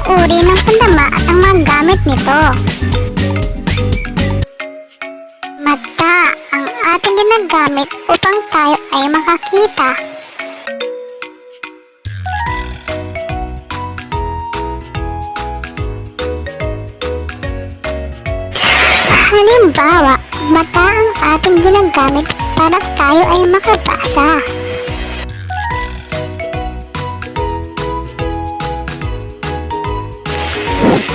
uri ng pandama at ang mga gamit nito. Mata ang ating ginagamit upang tayo ay makakita. Halimbawa, mata ang ating ginagamit para tayo ay makabasa.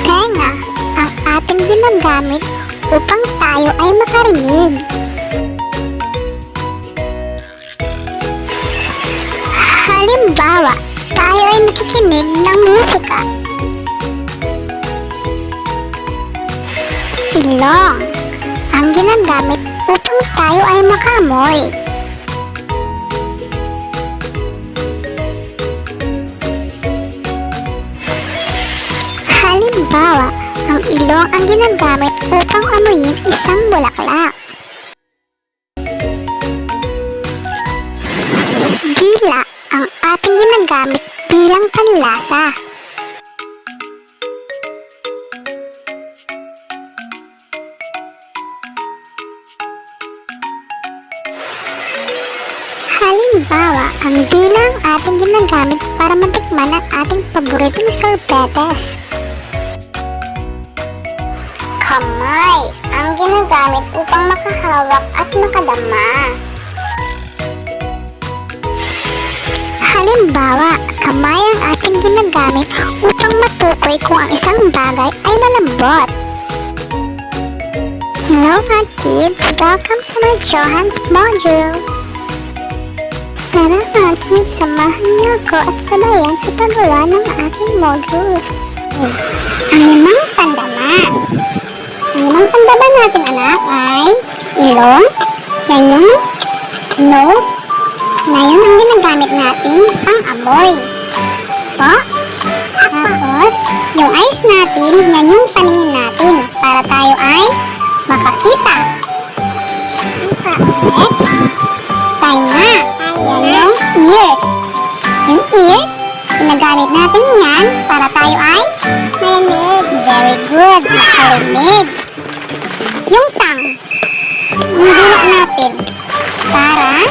Tenga ang ating ginagamit upang tayo ay makarinig. Halimbawa, tayo ay nakikinig ng musika. Ilong ang ginagamit upang tayo ay makaamoy. Halimbawa, ang ilong ang ginagamit upang amuyin isang bulaklak. Dila ang ating ginagamit bilang panlasa. Halimbawa, ang dila ang ating ginagamit para matikman ang ating paboritong sorbetes. Kamay ang ginagamit upang makahawak at makadama. Halimbawa, kamay ang ating ginagamit upang matukoy kung ang isang bagay ay malambot. Hello mga kids! Welcome to my Johan's module! Tara mga kids, samahan niyo ako at sabayan sa paggawa ng aking module. Ang limang pandama. Ang limang pandama natin anak ay ilong, yan yung nose, na yun ang ginagamit natin pang amoy. Po? Tapos, yung eyes natin, yan yung paningin natin para tayo ay makakita. Next, tainga. Yan yung ears. Yung ears, ginagamit natin yan para tayo ay marinig. Very good, makarinig. Yung tongue, yung dila natin para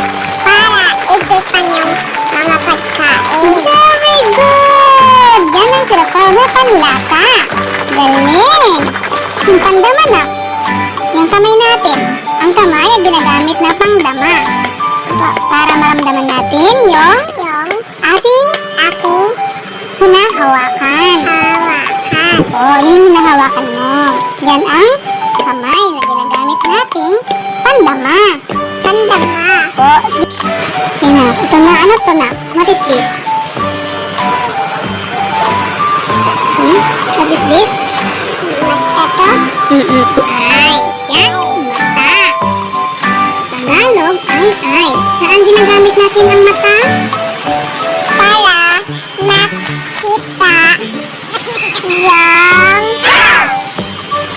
isipan yung mga pagkain. Very good! Yan ang tinatawag na panlasa. Galing! Yung pandama na, yung kamay natin. Ang kamay ay ginagamit na pangdama. Para maramdaman natin yung ating hinahawakan. O, yung hinahawakan mo. Yan ang kamay na ginagamit nating pandama. O, tingnan. Ito na, ano ito na? What is this? What is this? Ito? Eyes. Yan yung mata. Tagalog ay eyes. Saan ginagamit natin ang mata? Para makita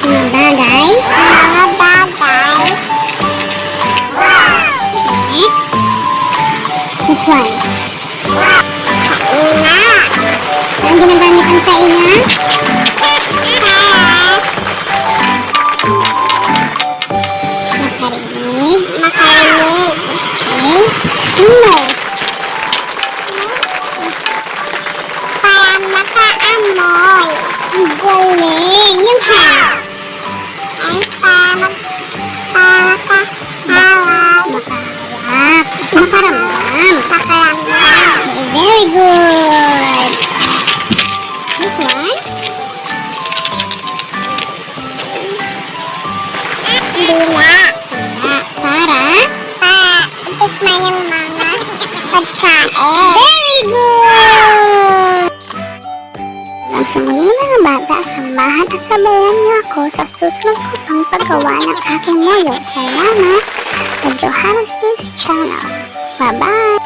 yung mga bagay. Next. This one. Tainga. Saan ginagamit ang tainga? Makarinig. Okay. Yung nose. Para makaamoy. Galing. Yung hands. Ay, para makahawak. Makaramdam. Okay, very good. This one. Dila. Para itikman yung mga pagkain. Very good! Sa muli mga bata, sambahan at sabayan niyo ako sa susunod ko pang paggawa ng aking module. Salamat sa Johan's Channel. Bye-bye!